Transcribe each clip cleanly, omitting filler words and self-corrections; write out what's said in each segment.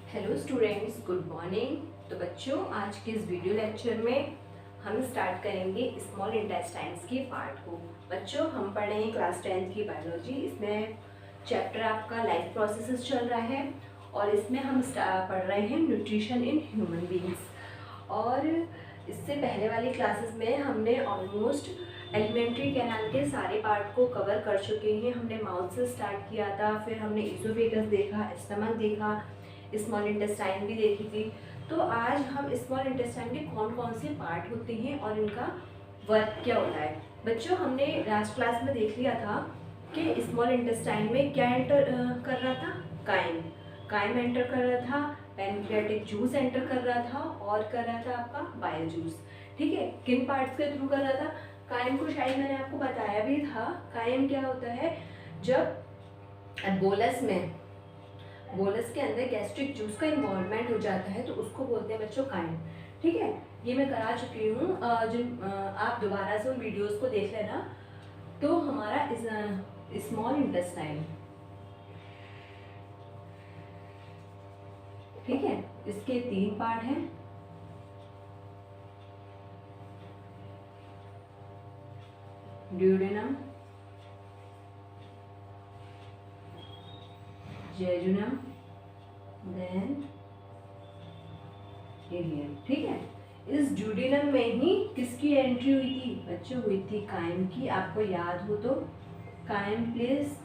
Hello students, good morning. तो बच्चों, आज के इस वीडियो लेक्चर में हम स्टार्ट करेंगे स्मॉल इंटेस्टाइन्स की पार्ट को। बच्चों, हम पढ़ रहे हैं क्लास 10th की बायोलॉजी। इसमें चैप्टर आपका लाइफ प्रोसेसेस चल रहा है और इसमें हम पढ़ रहे हैं न्यूट्रिशन इन ह्यूमन बींग्स। और इससे पहले वाली क्लासेस में हमने ऑलमोस्ट एलिमेंट्री कैनाल के सारे पार्ट को कवर कर चुके हैं। हमने माउथ से स्टार्ट किया था, फिर हमने इसोफेगस देखा, स्टमक देखा, स्मॉल इंटेस्टाइन भी देखी थी। तो आज हम स्मॉल इंटेस्टाइन के कौन कौन से पार्ट होते हैं और इनका वर्क क्या होता है। बच्चों, हमने लास्ट क्लास में देख लिया था कि स्मॉल इंटेस्टाइन में क्या एंटर कर रहा था, काइम एंटर कर रहा था, पैनक्रियाटिक जूस एंटर कर रहा था और कर रहा था आपका बाइल जूस। ठीक है, किन पार्ट्स के थ्रू कर रहा था? काइम को शायद मैंने आपको बताया भी था। काइम क्या होता है? जब बोलस के अंदर गैस्ट्रिक जूस का इन्वॉल्वमेंट हो जाता है तो उसको बोलते हैं बच्चों काइम। ठीक है, ये मैं करा चुकी हूँ। आप दोबारा से उन वीडियोस को देख लेना। तो हमारा स्मॉल इंटेस्टाइन, ठीक है, इसके 3 पार्ट हैं। Duodenum, jejunum, then ileum. ठीक है, इस ड्यूडेनम में ही किसकी एंट्री हुई थी बच्चों? हुई थी काइम की। आपको याद हो तो काइम प्लेस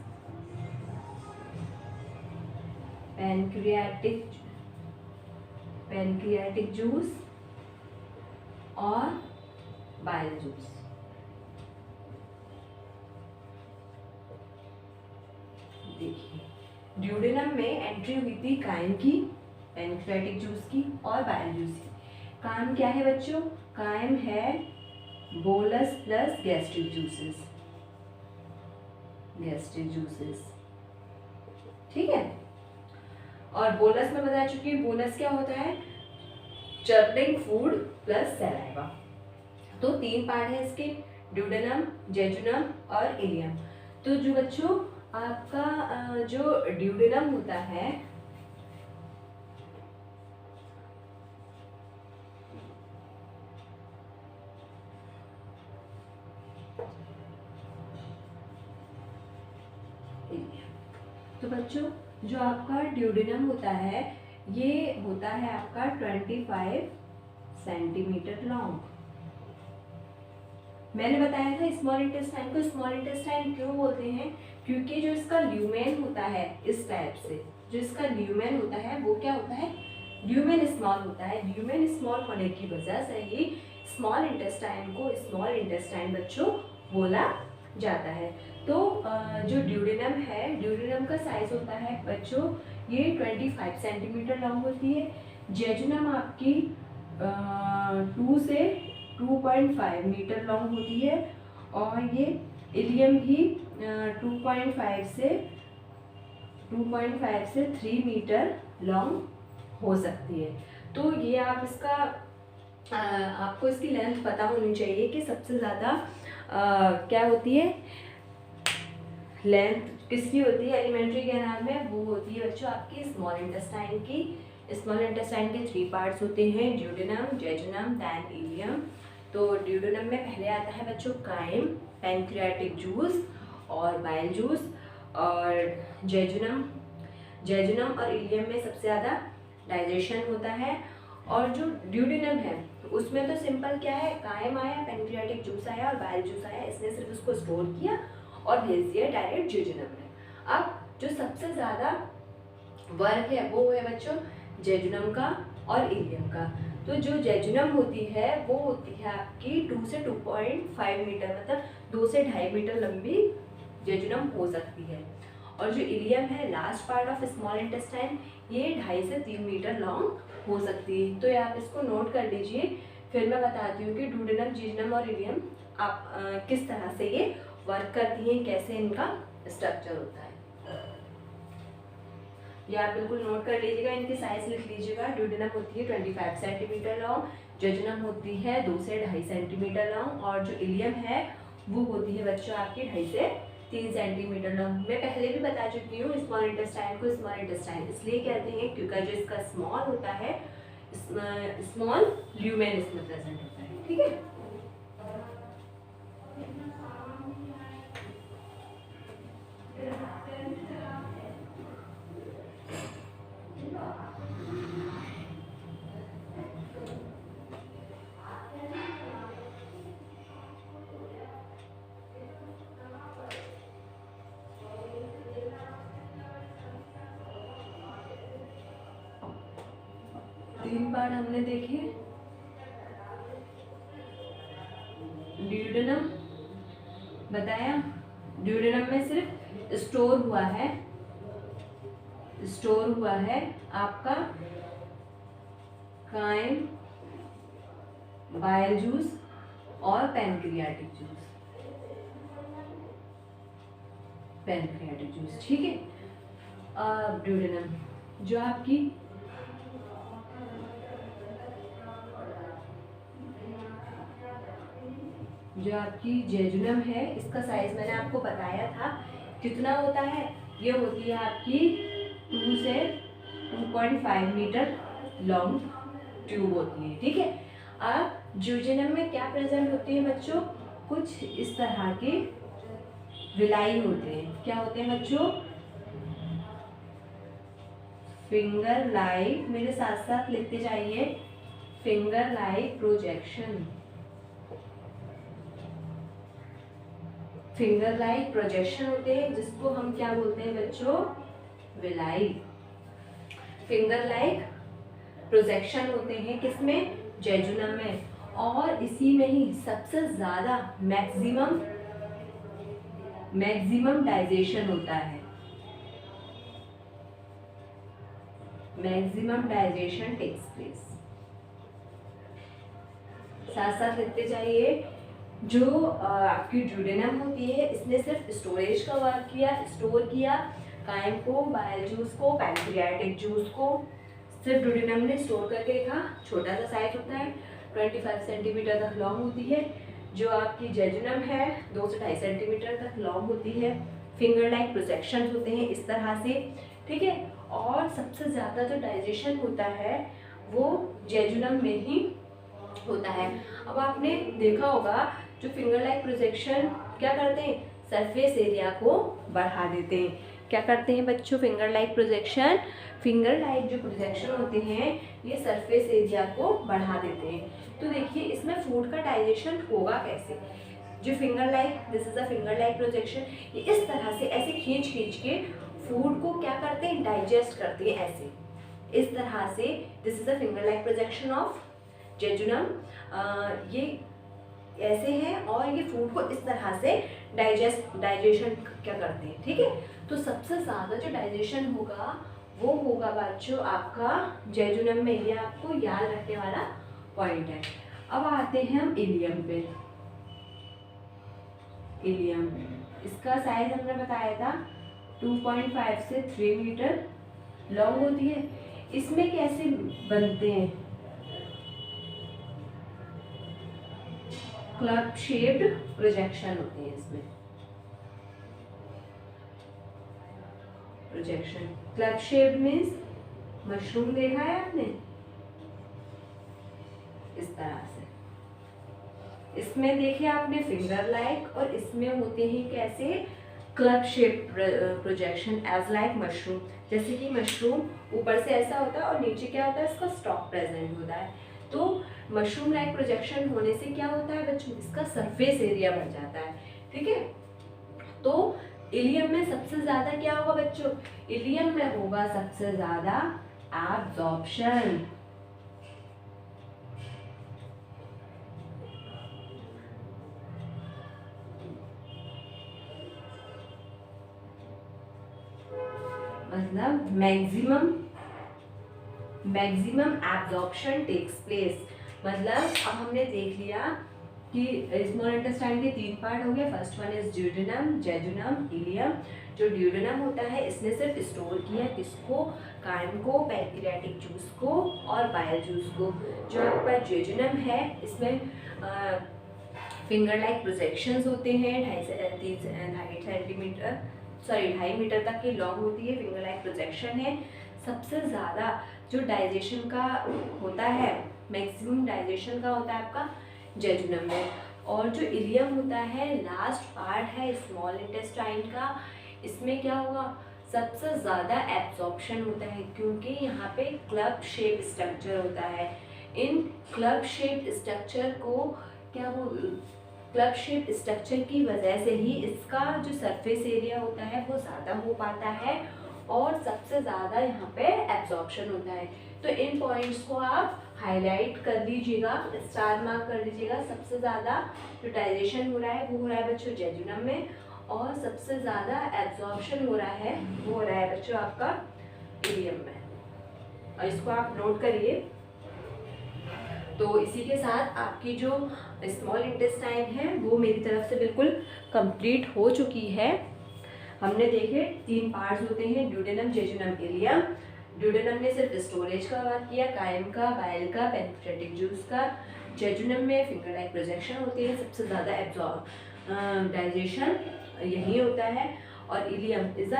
पैनक्रियाटिक जूस और बाइल जूस। देखिए, ड्यूडेनम में एंट्री हुई थी काइम की, पैनक्रियाटिक जूस की और बाइल जूस की। काइम क्या है बच्चों? काइम है बोलस प्लस गैस्ट्रिक जूसेस। ठीक है, और बोलस में बता चुकी हूँ, बोलस क्या होता है? Churning food plus saliva. तो 3 पार्ट है इसके, ड्यूडेनम, जेजुनम और इलियम। तो जो बच्चों आपका जो ड्यूडेनम होता है, तो बच्चों जो आपका ड्यूडेनम होता है ये होता है आपका 25 सेंटीमीटर लॉन्ग। मैंने बताया था स्मॉल इंटेस्टाइन को स्मॉल इंटेस्टाइन क्यों बोलते हैं? क्योंकि जो इसका ल्यूमेन होता है, इस टाइप से जो इसका ल्यूमेन होता है वो क्या होता है? ल्यूमेन स्मॉल होता है। ल्यूमेन स्मॉल होने की वजह से ही स्मॉल इंटेस्टाइन को स्मॉल इंटेस्टाइन बच्चों बोला जाता है। तो जो ड्यूडेनम है, ड्यूडेनम का साइज होता है बच्चों ये 25 सेंटीमीटर लॉन्ग होती है। जेजुनम आपकी 2 से 2.5 मीटर लॉन्ग होती है और ये इलियम भी 2.5 से 3 मीटर लॉन्ग हो सकती है। तो ये आप इसका आपको इसकी लेंथ पता होनी चाहिए कि सबसे ज़्यादा क्या होती है, लेंथ किसकी होती है एलिमेंट्री कैनाल में? वो होती है बच्चों आपकी स्मॉल इंटेस्टाइन की। स्मॉल इंटेस्टाइन के 3 पार्ट्स होते हैं, ड्यूडेनम, जेजुनम, देन इलियम। तो ड्यूडेनम में पहले आता है बच्चों काइम, पैनक्रियाटिक जूस और बाइल जूस। और जेजुनम और इलियम में सबसे ज़्यादा डाइजेशन होता है। और जो ड्यूडेनम है उसमें तो सिंपल क्या है, काइम आया, पैनक्रियाटिक जूस आया और बाइल जूस आया, इसने सिर्फ उसको स्टोर किया और भेज दिया डायरेक्ट जेजुनम में। अब जो सबसे ज़्यादा वर्क है वो है बच्चों जेजुनम का और इलियम का। तो जो जेजुनम होती है वो होती है आपकी 2 से 2.5 मीटर, मतलब 2 से 2.5 मीटर लंबी जेजुनम हो सकती है। और जो इलियम है, last part of small intestine, ये 2.5 से 3 मीटर लॉन्ग हो सकती है। तो आप इसको नोट कर लीजिए, फिर मैं बताती हूँ कि ड्यूडेनम, जेजुनम और इलियम आप किस तरह से ये वर्क करती हैं, कैसे इनका स्ट्रक्चर होता है। ये आप बिल्कुल नोट कर लीजिएगा, इनकी साइज लिख लीजिएगा। ड्यूडेनम होती है 25 सेंटीमीटर लॉन्ग, जेजुनम होती है 2 से 2.5 सेंटीमीटर लॉन्ग और जो इलियम है वो होती है बच्चों आपकी 2.5 से 3 सेंटीमीटर लॉन्ग। मैं पहले भी बता चुकी हूँ स्मॉल इंटेस्टाइन को स्मॉल इंटेस्टाइन इसलिए कहते हैं क्योंकि जो इसका स्मॉल होता है, स्मॉल ल्यूमेन इसमें प्रेजेंट होता है। ठीक है, तीन पार्ट हमने देखे। ड्यूडेनम बताया, ड्यूडेनम में सिर्फ स्टोर हुआ है आपका काइम, बाइल जूस और पैनक्रियाटिक जूस। ठीक है, ड्यूडेनम जो आपकी जेजुनम है, इसका साइज मैंने आपको बताया था कितना होता है। ये होती है आपकी 2 से 2.5 मीटर लॉन्ग ट्यूब होती है। ठीक है, अब जेजुनम में क्या प्रेजेंट होती है बच्चों, कुछ इस तरह के विलाई होते हैं। क्या होते हैं बच्चों, फिंगर लाइक, मेरे साथ साथ लिखते जाइए, finger like projection, finger like projection होते हैं जिसको हम क्या बोलते हैं बच्चों, विलाई। फिंगर लाइक प्रोजेक्शन होते हैं किसमें, जेजुनम में, और इसी में ही सबसे ज्यादा मैक्सिमम डाइजेशन होता है। Maximum digestion takes place. साथ साथ लिखते जाइए, जो आपकी ड्यूडेनम होती है इसने सिर्फ स्टोरेज का वर्क किया, स्टोर किया काइम को, बाइल जूस को, पैनक्रियाटिक जूस को सिर्फ ड्यूडेनम ने स्टोर करके रखा। छोटा सा साइज होता है, 25 सेंटीमीटर तक लॉन्ग होती है। जो आपकी जेजुनम है 2 से 2.5 सेंटीमीटर तक लॉन्ग होती है। फिंगर लाइक प्रोजेक्शन होते हैं इस तरह से। ठीक है, और सबसे ज़्यादा जो डाइजेशन होता है वो जेजुनम में ही होता है। अब आपने देखा होगा जो फिंगर लाइक प्रोजेक्शन क्या करते हैं, सरफेस एरिया को बढ़ा देते हैं। क्या करते हैं बच्चों, फिंगर लाइक प्रोजेक्शन जो प्रोजेक्शन होते हैं ये सरफेस एरिया को बढ़ा देते हैं। तो देखिए इसमें फूड का डाइजेशन होगा कैसे। जो finger like, this is a finger like projection, ये इस तरह से ऐसे खींच के फूड को क्या करते हैं, डाइजेस्ट करते हैं ऐसे, इस तरह से। This is a finger like projection of jejunum. ये ऐसे है और ये फूड को इस तरह से डाइजेशन क्या करते हैं। ठीक है, तो सबसे ज़्यादा जो डाइजेशन होगा वो होगा बच्चों आपका जेजुनम में। ये आपको याद रखने वाला पॉइंट है। अब आते हैं हम इलियम पे। इलियम, इसका साइज हमने बताया था 2.5 से 3 मीटर लॉन्ग होती है। इसमें कैसे बनते हैं, क्लब शेप्ड प्रोजेक्शन होते हैं इसमें। Projection club shaped means, mushroom देखा है आपने, इस तरह से। इसमें देखिए आपने फिंगर लाइक, और इसमें होते हैं कैसे, club shape projection as like mushroom. जैसे कि मशरूम ऊपर से ऐसा होता है और नीचे क्या होता है, इसका स्टॉक प्रेजेंट होता है। तो मशरूम लाइक प्रोजेक्शन होने से क्या होता है बच्चों, इसका सरफेस एरिया बढ़ जाता है। ठीक है, तो इलियम में सबसे ज्यादा क्या होगा बच्चों, इलियम में होगा सबसे ज्यादा एब्जॉर्प्शन। मतलब मैक्सिमम एब्जॉर्प्शन टेक्स प्लेस। मतलब अब हमने देख लिया कि स्मॉल इंटेस्टाइन के 3 पार्ट हो गए। First one is duodenum, jejunum, ileum. जो ड्यूडेनम होता है इसने सिर्फ स्टोर किया किसको, काइम को, पैनक्रियाटिक जूस को और बाइल जूस को। जो आपका जेजुनम है इसमें फिंगर लाइक प्रोजेक्शंस होते हैं 2.5 मीटर तक की लॉन्ग होती है, फिंगर लाइक प्रोजेक्शन है। सबसे ज़्यादा जो डाइजेशन का होता है, मैक्सिमम डाइजेशन का होता है आपका जेजुनम में। और जो इलियम होता है लास्ट पार्ट है स्मॉल इंटेस्टाइन का, इसमें क्या होगा, सबसे ज़्यादा एब्जॉर्प्शन होता है क्योंकि यहाँ पे क्लब शेप स्ट्रक्चर होता है। इन क्लब शेप स्ट्रक्चर को क्या वो क्लब शेप स्ट्रक्चर की वजह से ही इसका जो सरफेस एरिया होता है वो ज़्यादा हो पाता है और सबसे ज़्यादा यहाँ पे एब्जॉर्प्शन होता है। तो इन पॉइंट्स को आप हाईलाइट कर लीजिएगा, स्टार मार्क कर लीजिएगा। सबसे ज़्यादा जो डाइजेशन हो रहा है वो हो रहा है बच्चों जेजुनम में, और सबसे ज़्यादा एब्जॉर्प्शन हो रहा है वो हो रहा है बच्चों आपका इलियम में। और इसको आप नोट करिए। तो इसी के साथ आपकी जो स्मॉल इंटेस्टाइन है वो मेरी तरफ से बिल्कुल कंप्लीट हो चुकी है। हमने देखे 3 पार्ट्स होते हैं, ड्यूडेनम, जेजुनम, इलियम। ड्यूडेनम में सिर्फ स्टोरेज का बात किया, कायम का, बाइल का, पेनिट्रेटिक जूस का। जेजुनम में फिंगर लाइक प्रोजेक्शन होती है, सबसे ज़्यादा डाइजेशन यही होता है। और ilium is the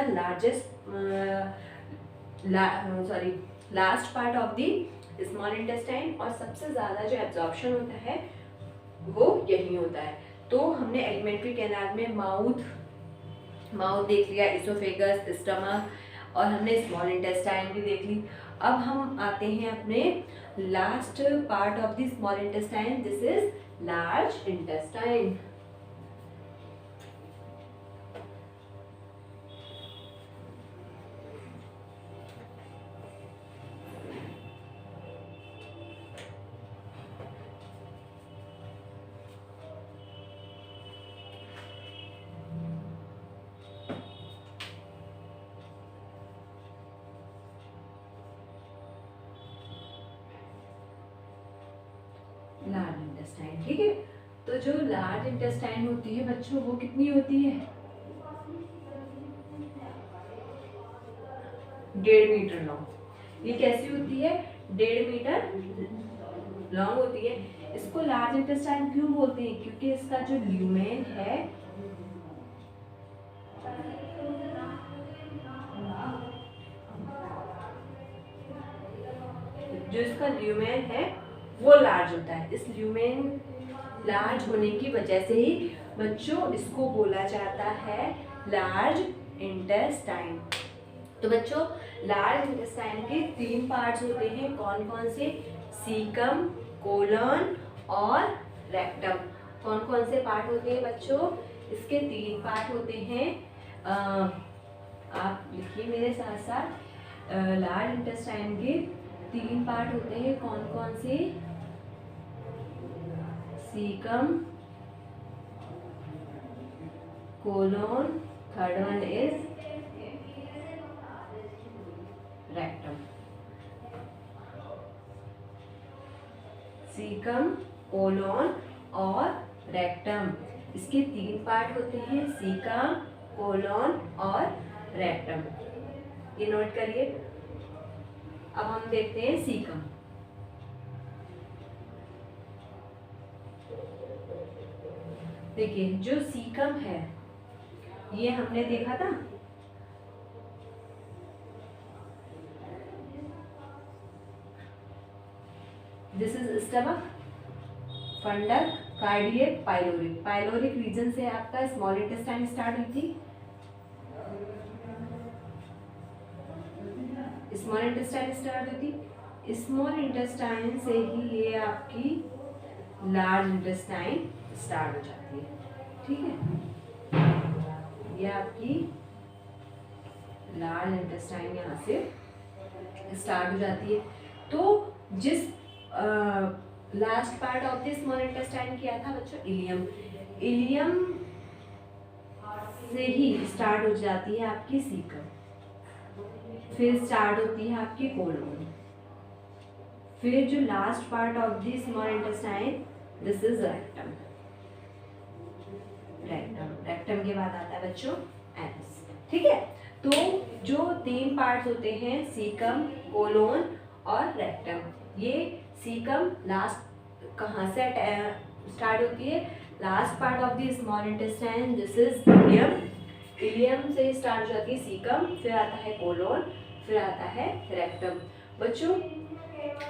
last part of the small intestine, और सबसे ज़्यादा जो एब्जॉर्प्शन होता है वो यही होता है। तो हमने एलिमेंट्री कैनाल में माउथ देख लिया, इसोफेगस, स्टमक, और हमने स्मॉल इंटेस्टाइन भी देख ली। अब हम आते हैं अपने last part of the small intestine, this is large intestine. Large intestine, ठीक है। तो जो लार्ज इंटेस्टाइन होती है बच्चों वो कितनी होती है, 1.5 मीटर लॉन्ग। ये कैसी होती है, 1.5 मीटर लॉन्ग होती है। इसको लार्ज इंटेस्टाइन क्यों बोलते हैं, क्योंकि इसका जो ल्यूमेन है वो लार्ज होता है। इस ल्यूमेन लार्ज होने की वजह से ही बच्चों इसको बोला जाता है लार्ज इंटेस्टाइन। तो बच्चों लार्ज इंटेस्टाइन के 3 पार्ट्स होते हैं, कौन कौन से, सीकम, कोलन और रेक्टम। कौन कौन से पार्ट होते हैं बच्चों, इसके 3 पार्ट होते हैं। आप लिखिए मेरे साथ साथ, लार्ज इंटेस्टाइन के 3 पार्ट होते हैं, कौन कौन से, caecum, colon, third one is rectum. Caecum, colon और रेक्टम, इसके 3 पार्ट होते हैं, सीकम, कोलोन और रेक्टम। ये नोट करिए। अब हम देखते हैं सीकम। देखिए जो सीकम है ये हमने देखा था, दिस इज स्टमक, फंडक, कार्डियक, पाइलोरिक। पाइलोरिक रीजन से आपका स्मॉल इंटेस्टाइन स्टार्ट हुई थी, स्मॉल इंटेस्टाइन स्टार्ट हुई थी, स्मॉल इंटेस्टाइन से ही ये आपकी लार्ज इंटेस्टाइन स्टार्ट हो जाती है, ठीक है। ये आपकी लार्ज इंटेस्टाइन यहाँ से स्टार्ट हो जाती है। तो जिस last part of the small intestine किया था बच्चों, इलियम, इलियम से ही स्टार्ट हो जाती है आपकी सीकम, फिर स्टार्ट होती है आपकी कोलोन, फिर जो last part of the small intestine this is rectum. Rectum के बाद आता है बच्चों एनस, ठीक है। तो जो 3 पार्ट्स होते हैं, सीकम, कोलोन और रेक्टम। ये सीकम लास्ट कहाँ से स्टार्ट होती है, last part of the small intestine, this is ileum. Ileum से स्टार्ट हो जाती है सीकम, फिर आता है कोलोन, फिर आता है रेक्टम। बच्चों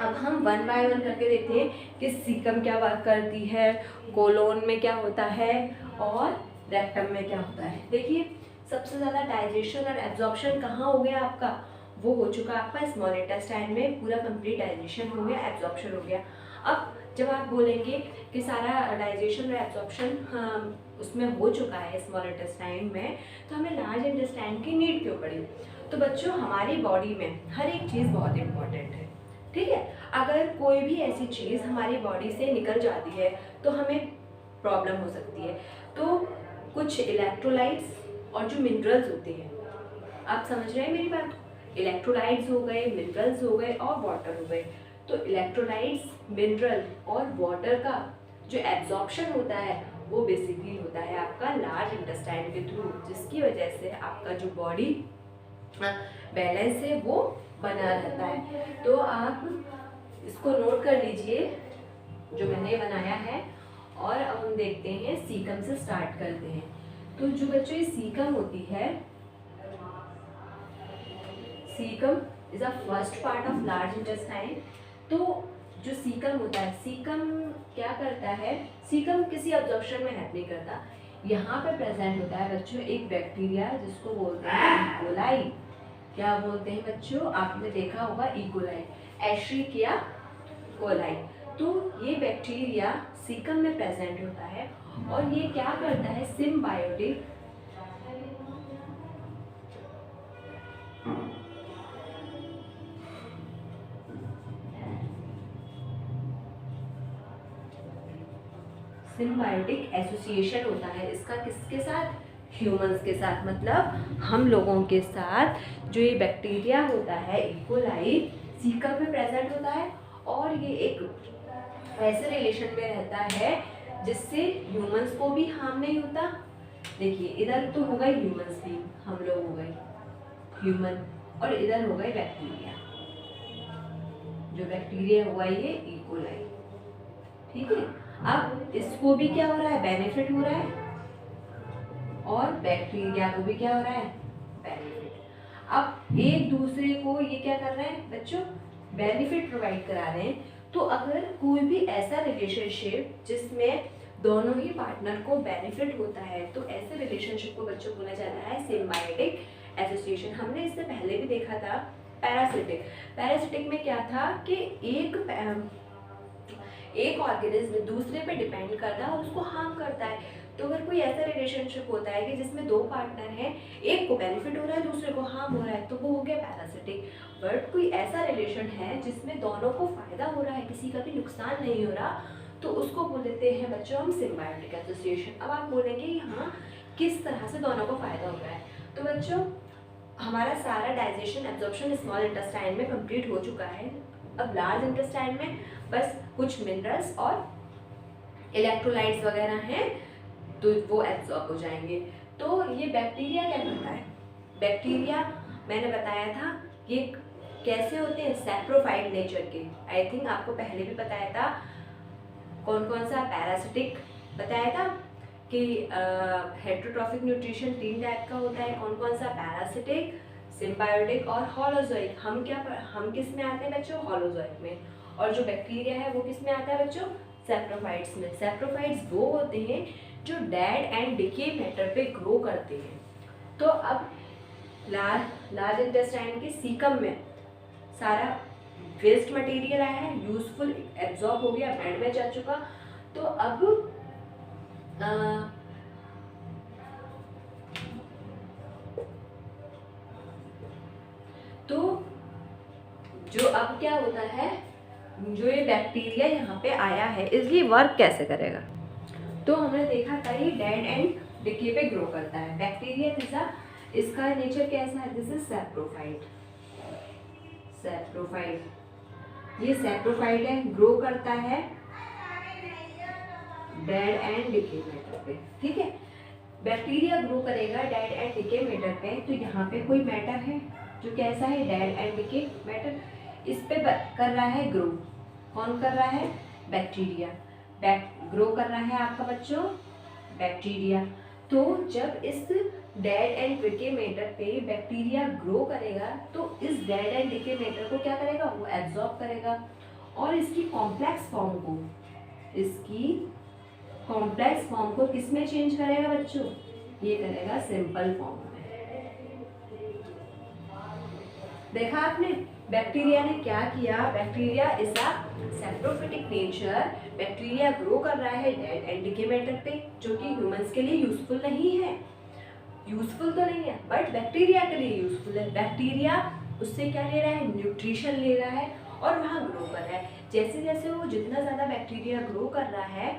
अब हम वन बाय वन करके देखते हैं कि सीकम क्या वर्क करती है, कोलोन में क्या होता है और रेक्टम में क्या होता है। देखिए सबसे ज़्यादा डाइजेशन और एब्जॉर्प्शन कहाँ हो गया आपका, वो हो चुका आपका स्मॉल इंटेस्टाइन में, पूरा कंप्लीट डाइजेशन हो गया, एब्जॉर्प्शन हो गया। अब जब आप बोलेंगे कि सारा डाइजेशन और एब्जॉर्प्शन उसमें हो चुका है स्मॉल इंटेस्टाइन में, तो हमें लार्ज इंटेस्टाइन की नीड क्यों पड़ी। तो बच्चों हमारी बॉडी में हर एक चीज़ बहुत इंपॉर्टेंट है, ठीक है। अगर कोई भी ऐसी चीज़ हमारी बॉडी से निकल जाती है तो हमें प्रॉब्लम हो सकती है। तो कुछ इलेक्ट्रोलाइट्स और जो मिनरल्स होते हैं, आप समझ रहे हैं मेरी बात, इलेक्ट्रोलाइट्स हो गए, मिनरल्स हो गए और वाटर हो गए। तो इलेक्ट्रोलाइट्स, मिनरल और वाटर का जो एब्जॉर्प्शन होता है वो बेसिकली होता है आपका लार्ज इंटेस्टाइन के थ्रू, जिसकी वजह से आपका जो बॉडी बैलेंस है वो बना रहता है। तो आप इसको नोट कर लीजिए जो मैंने बनाया है, और अब हम देखते हैं सीकम से स्टार्ट करते हैं। तो जो बच्चों ये सीकम होती है, caecum is a first part of large intestine. तो जो सीकम होता है, सीकम क्या करता है, सीकम किसी अब्जॉर्प्शन में हेल्प नहीं करता। यहाँ पे प्रेजेंट होता है बच्चों एक बैक्टीरिया जिसको बोलते हैं इकोलाई। क्या बोलते हैं बच्चों, आपने देखा होगा इकोलाई, एश्रिकिया कोलाई। तो ये बैक्टीरिया सीकम में प्रेजेंट होता है और ये क्या करता है, सिम्बायोटिक सिम्बायोटिक एसोसिएशन होता है इसका किसके साथ, ह्यूमंस के साथ, मतलब हम लोगों के साथ। जो ये बैक्टीरिया होता है इकोलाई सीकम में प्रेजेंट होता है और ये एक ऐसे रिलेशन में रहता है जिससे ह्यूमंस को भी हार्म नहीं होता। देखिए इधर तो हो गए ह्यूमंस भी, हम लोग हो गए ह्यूमन, और इधर हो गए बैक्टीरिया। जो बैक्टीरिया हुआ ये इकोलाई, ठीक है। अब इसको भी क्या हो रहा है, बेनिफिट हो रहा है, और बैक्टीरिया को भी क्या हो रहा है, बेनिफिट। अब एक दूसरे को ये क्या कर रहे हैं बच्चों, बेनिफिट प्रोवाइड करा रहे हैं। तो अगर कोई भी ऐसा रिलेशनशिप जिसमें दोनों ही पार्टनर को बेनिफिट होता है, तो ऐसे रिलेशनशिप को बच्चों बोला जाता है सिम्बायोटिक एसोसिएशन। हमने इससे पहले भी देखा था पैरासिटिक। पैरासिटिक में क्या था कि एक ऑर्गेनिज्म दूसरे पे डिपेंड करता है और उसको हार्म करता है। तो अगर कोई ऐसा रिलेशनशिप होता है कि जिसमें दो पार्टनर हैं, एक को बेनिफिट हो रहा है दूसरे को हार्म हो रहा है, तो वो हो गया पैरासिटिक। बट कोई ऐसा रिलेशन है जिसमें दोनों को फायदा हो रहा है, किसी का भी नुकसान नहीं हो रहा, तो उसको बोल देते हैं बच्चों हम सिम्बायोटिक एसोसिएशन। अब आप बोलेंगे हाँ किस तरह से दोनों को फायदा हो रहा है। तो बच्चों हमारा सारा डाइजेशन एब्जॉर्प्शन स्मॉल इंटेस्टाइन में कंप्लीट हो चुका है। अब लार्ज इंटेस्टाइन में बस कुछ मिनरल्स और इलेक्ट्रोलाइट्स वगैरह हैं, तो वो एब्जॉर्ब हो जाएंगे। तो ये बैक्टीरिया क्या करता है, बैक्टीरिया मैंने बताया था ये कैसे होते हैं, सैप्रोफाइट नेचर के। आई थिंक आपको पहले भी बताया था, कौन कौन सा, पैरासिटिक बताया था कि हेटेरोट्रॉफिक न्यूट्रिशन 3 टाइप का होता है, कौन कौन सा, पैरासिटिक, सिम्बायोटिक और होलोजोइक। हम किस में आते हैं बच्चों, होलोजोइक में। और जो बैक्टीरिया है वो किस में आता है बच्चों, सैप्रोफाइट्स में। सैप्रोफाइट्स वो होते हैं जो डेड एंड डिके मैटर पे ग्रो करते हैं। तो अब लार्ज इंटेस्टाइन के सीकम में सारा वेस्ट मटेरियल आया है, यूजफुल एब्जॉर्ब हो गया, ब्लड में जा चुका। तो अब तो जो अब क्या होता है, जो ये बैक्टीरिया यहाँ पे आया है इसलिए वर्क कैसे करेगा। तो हमने देखा था ये डेड एंड डिके पे ग्रो करता है बैक्टीरिया। जैसा इसका नेचर कैसा है, दिस इज सैप्रोफाइट। ये सैप्रोफाइट है, ग्रो करता है डेड एंड डिके मैटर पे, ठीक है। बैक्टीरिया ग्रो करेगा डेड एंड डिके मैटर पे, तो यहाँ पे कोई मैटर है जो कैसा है, डेड एंड डिके मैटर। इस पे कर रहा है ग्रो, कौन कर रहा है, बैक्टीरिया। ग्रो कर रहा है आपका बच्चों बैक्टीरिया। तो जब इस डेड एंड डिके मैटर पे बैक्टीरिया ग्रो करेगा तो इस डेड एंड डिके मैटर को क्या करेगा, वो एब्जॉर्ब करेगा और इसकी कॉम्प्लेक्स फॉर्म को किस में चेंज करेगा बच्चों, ये करेगा सिंपल फॉर्म में। देखा आपने बैक्टीरिया ने क्या किया, bacteria is a saprophytic nature. Bacteria grow कर रहा है डेड एंड डिके मैटर पे, जो कि ह्यूमंस के लिए यूजफुल नहीं है, यूजफुल तो नहीं है बट बैक्टीरिया के लिए यूजफुल है। बैक्टीरिया उससे क्या ले रहा है, न्यूट्रिशन ले रहा है और वहाँ ग्रो कर रहा है। जैसे जैसे वो जितना ज़्यादा बैक्टीरिया ग्रो कर रहा है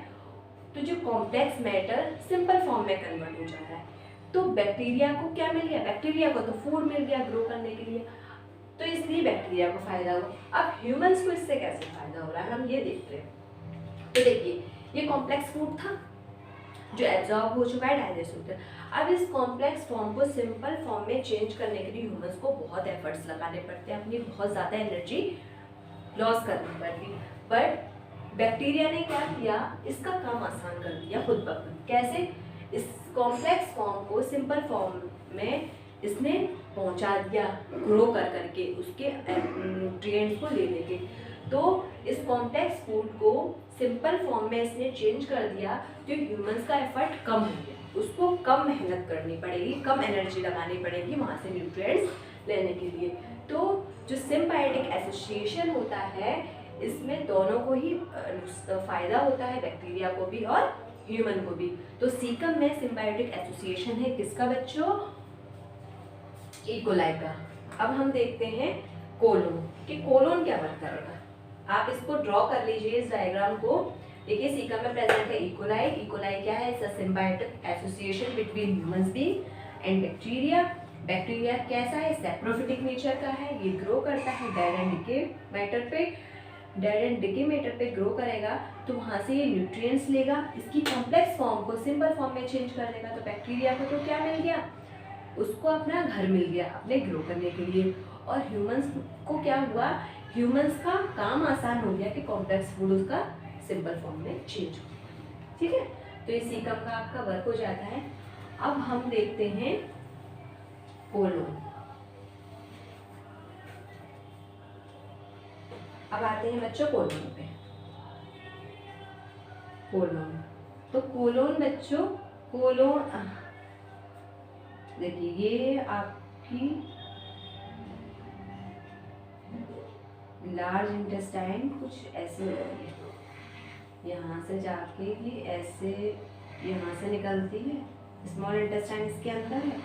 तो जो कॉम्प्लेक्स मैटर सिंपल फॉर्म में कन्वर्ट हो जा रहा है। तो बैक्टीरिया को क्या मिल गया, बैक्टीरिया को तो फूड मिल गया ग्रो करने के लिए, तो इसलिए बैक्टीरिया को फायदा हुआ। अब ह्यूमंस को इससे कैसे फायदा हो रहा है हम ये देखते हैं। तो देखिए ये कॉम्प्लेक्स फूड था जो एब्जॉर्ब हो चुका है, डाइजेस्ट होता है। अब इस कॉम्प्लेक्स फॉर्म को सिंपल फॉर्म में चेंज करने के लिए ह्यूमंस को बहुत एफर्ट्स लगाने पड़ते हैं, अपनी बहुत ज़्यादा एनर्जी लॉस करनी पड़ती है। बट बैक्टीरिया ने क्या किया, इसका काम आसान कर दिया खुद ब खुद। कैसे, इस कॉम्प्लेक्स फॉर्म को सिंपल फॉर्म में इसने पहुंचा दिया ग्रो कर करके उसके न्यूट्रिएंट्स को ले लेके। तो इस कॉम्प्लेक्स फूड को सिंपल फॉर्म में इसने चेंज कर दिया, जो ह्यूमंस का एफर्ट कम हो गया, उसको कम मेहनत करनी पड़ेगी, कम एनर्जी लगानी पड़ेगी वहाँ से न्यूट्रिएंट्स लेने के लिए। तो जो सिम्बायोटिक एसोसिएशन होता है इसमें दोनों को ही फायदा होता है, बैक्टीरिया को भी और ह्यूमन को भी। तो सीकम में सिम्बायोटिक एसोसिएशन है किसका बच्चों, इकोलाई का। अब हम देखते हैं कोलोन कि कोलोन क्या वर्क करेगा। आप इसको ड्रॉ कर लीजिए इस डायग्राम को। देखिए सीकम में प्रेजेंट है इकोलाई। इकोलाई क्या है, it's a symbiotic association between humans being and bacteria. Bacteria कैसा है, सैप्रोफिटिक नेचर का है, ये ग्रो करता है डेड एंड डिके मैटर पे। डेड एंड डिके मैटर पे ग्रो करेगा तो वहाँ से ये न्यूट्रिएंट्स लेगा, इसकी कॉम्प्लेक्स फॉर्म को सिंपल फॉर्म में चेंज कर देगा। तो बैक्टीरिया को तो क्या मिल गया, उसको अपना घर मिल गया अपने ग्रो करने के लिए। और ह्यूमंस को क्या हुआ, ह्यूमंस का काम आसान हो गया कि कॉम्प्लेक्स फूड उसका सिंपल फॉर्म में चेंज हो गया। ठीक है, तो ये सीकम का आपका वर्क हो जाता है। अब हम देखते हैं कोलोन। अब आते हैं बच्चों कोलोन पे। कोलोन, तो कोलोन बच्चों, कोलोन देखिए ये आपकी लार्ज इंटेस्टाइन कुछ ऐसे होती है, यहाँ से जाके ये ऐसे यहाँ से निकलती है, स्मॉल इंटेस्टाइन इसके अंदर है,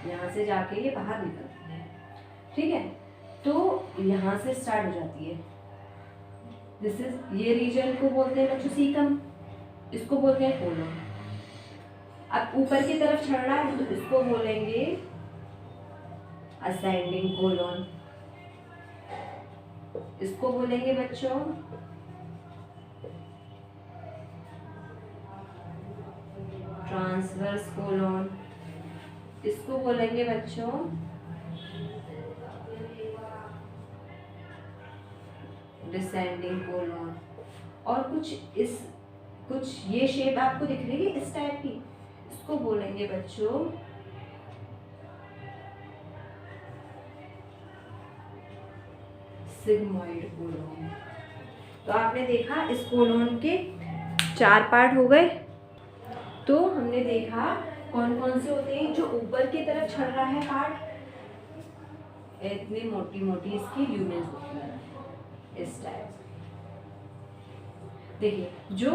यहाँ से जाके ये बाहर निकलती है। ठीक है, तो यहाँ से स्टार्ट हो जाती है। दिस इज, ये रीजन को बोलते हैं बच्चों सीकम, इसको बोलते हैं कोलोन। अब ऊपर की तरफ चढ़ना है तो इसको बोलेंगे असेंडिंग कोलोन, इसको बोलेंगे बच्चों ट्रांसवर्स कोलोन, इसको बोलेंगे बच्चों डिसेंडिंग कोलोन। और कुछ ये शेप आपको दिख रही है इस टाइप की, इसको बोलेंगे बच्चों सिग्मोइड कोलोन। तो आपने देखा इस कोलोन के 4 पार्ट हो गए। तो हमने देखा कौन कौन से होते हैं, जो ऊपर की तरफ चढ़ रहा है पार्ट, इतनी मोटी मोटी इसकी ल्यूमेन्स होती है इस टाइप। देखिए जो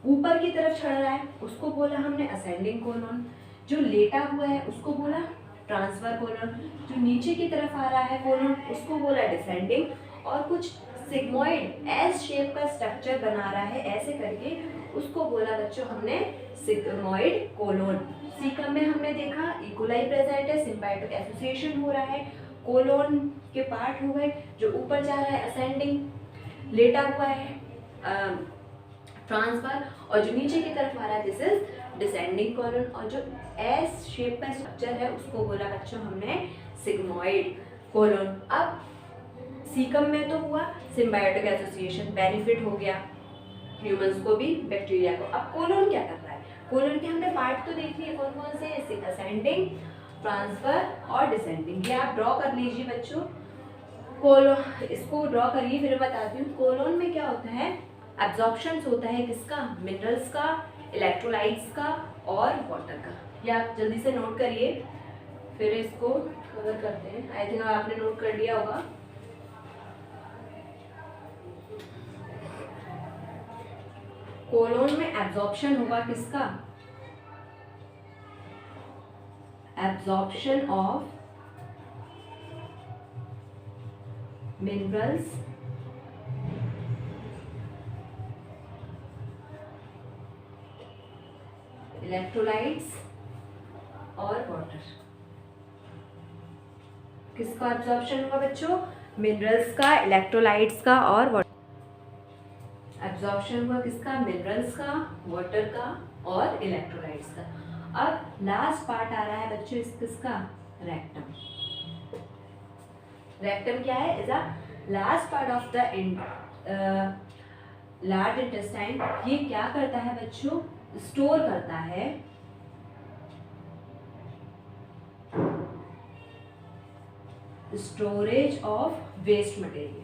ऊपर की तरफ चढ़ रहा है उसको बोला हमने असेंडिंग कोलोन, जो लेटा हुआ है उसको बोला ट्रांसफर कोलोन, जो नीचे की तरफ आ रहा है कोलोन उसको बोला डिसेंडिंग, और कुछ सिग्मोइड एस शेप का स्ट्रक्चर बना रहा है ऐसे करके उसको बोला बच्चों हमने सिग्मोइड कोलोन। सीकम में हमने देखा इकोलाई प्रेजेंट है, सिम्बायोटिक एसोसिएशन हो रहा है, कोलोन के पार्ट हो गए, जो ऊपर जा रहा है असेंडिंग, लेटा हुआ है ट्रांसफर, और जो नीचे की तरफ आ रहा है दिस इज डिसेंडिंग कोलोन, और जो एस शेप का स्ट्रक्चर है उसको बोला बच्चों हमने सिग्मोइड कोलोन। अब सीकम में तो हुआ सिम्बायोटिक एसोसिएशन, बेनिफिट हो गया ह्यूमंस को भी, बैक्टीरिया को। अब कोलोन क्या कर रहा है? कोलोन के हमने पार्ट तो देख लिए, कौन कौन से? असेंडिंग, ट्रांसफर और डिसेंडिंग। ये आप ड्रॉ कर लीजिए बच्चों। कोलोन, इसको ड्रॉ करिए, फिर बताती हूँ। कोलोन में क्या होता है? एब्जॉर्प्शन होता है किसका? मिनरल्स का, इलेक्ट्रोलाइट्स का और वाटर का। ये आप जल्दी से नोट करिए, फिर इसको कवर करते हैं। आई थिंक आपने नोट कर लिया होगा। कोलोन में एब्जॉर्प्शन होगा किसका? एब्जॉर्प्शन ऑफ मिनरल्स, इलेक्ट्रोलाइट्स और वाटर। किसका एब्जॉर्प्शन होगा बच्चों? मिनरल्स का, इलेक्ट्रोलाइट्स का और वाटर। एब्जॉर्प्शन हुआ किसका? मिनरल्स का, वाटर का और इलेक्ट्रोलाइट्स का। अब लास्ट पार्ट आ रहा है बच्चों किसका? रेक्टम। रेक्टम क्या है? Is a last part of the large intestine. ये क्या करता है बच्चों? स्टोर करता है storage of waste material.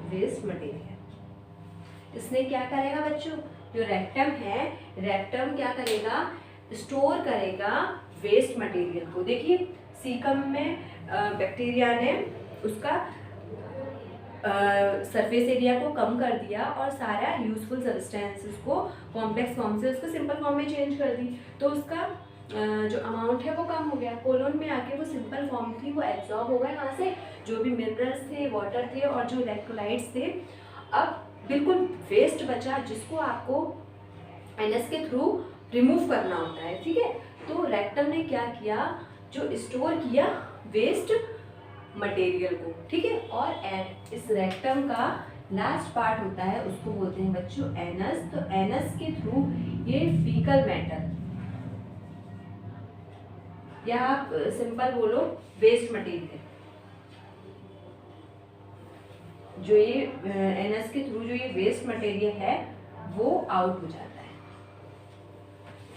Waste material इसने क्या करेगा बच्चों? जो रेक्टम है, रेक्टम क्या करेगा? स्टोर करेगा वेस्ट मटेरियल को। देखिए सीकम में बैक्टीरिया ने उसका सरफेस एरिया को कम कर दिया और सारा यूजफुल सब्सटेंसेस को कॉम्प्लेक्स फॉर्म से उसको सिंपल फॉर्म में चेंज कर दी, तो उसका जो अमाउंट है वो कम हो गया। कोलोन में आके वो सिंपल फॉर्म थी, वो एब्जॉर्ब हो गए वहाँ से, जो भी मिनरल्स थे, वाटर थे और जो इलेक्ट्रोलाइट्स थे। अब बिल्कुल वेस्ट बचा जिसको आपको एनएस के थ्रू रिमूव करना होता है, ठीक है। तो रेक्टम ने क्या किया? जो स्टोर किया वेस्ट मटेरियल को, ठीक है। और इस रेक्टम का लास्ट पार्ट होता है, उसको बोलते हैं बच्चों एनस। तो एनस के थ्रू ये फीकल मैटर, या आप सिंपल बोलो वेस्ट मटेरियल, जो ये एनस के थ्रू जो ये वेस्ट मटेरियल है वो आउट हो जाता है,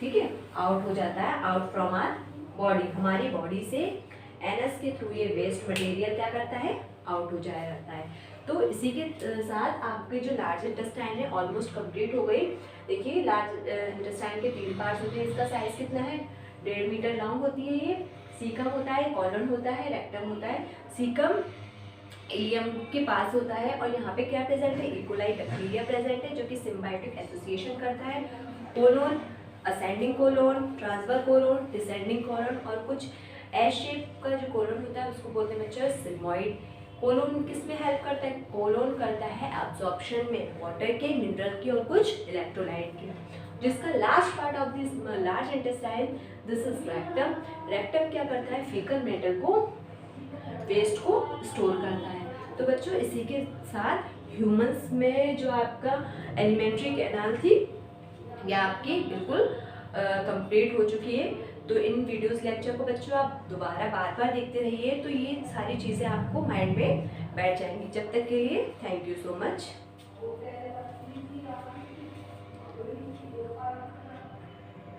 ठीक है। आउट हो जाता है, आउट फ्रॉम आवर बॉडी। हमारी बॉडी से एनएस के थ्रू ये वेस्ट मटेरियल क्या करता है? आउट हो जाता है। तो इसी के साथ आपके जो लार्ज इंटेस्टाइन है ऑलमोस्ट कंप्लीट हो गई। देखिए लार्ज इंटेस्टाइन के 3 पार्ट्स होते हैं। इसका साइज कितना है? 1.5 मीटर लॉन्ग होती है ये। सीकम होता है, कॉलन होता है, रेक्टम होता है। सीकम इलियम के पास होता है और यहाँ पे क्या प्रेजेंट है? इकोलाई बैक्टीरिया प्रेजेंट है जो कि सिम्बायोटिक एसोसिएशन करता है। Colon, ascending colon, transfer colon, descending colon और कुछ एस शेप का जो कोलोन होता है उसको बोलते हैं बच्चों सिग्मॉइड। कोलोन किस में हेल्प करता है? कोलोन करता है एब्जॉर्प्शन में वाटर के, मिनरल के और कुछ इलेक्ट्रोलाइट के। जिसका last part of this large intestine, this is rectum. Rectum क्या करता है? फीकल मैटर को, वेस्ट को स्टोर करता है। तो बच्चों इसी के साथ ह्यूमंस में जो आपका एलिमेंट्री कैनाल थी ये आपकी बिल्कुल कंप्लीट हो चुकी है। तो इन वीडियोस लेक्चर को बच्चों आप दोबारा बार बार देखते रहिए, तो ये सारी चीज़ें आपको माइंड में बैठ जाएंगी। जब तक के लिए थैंक यू सो मच।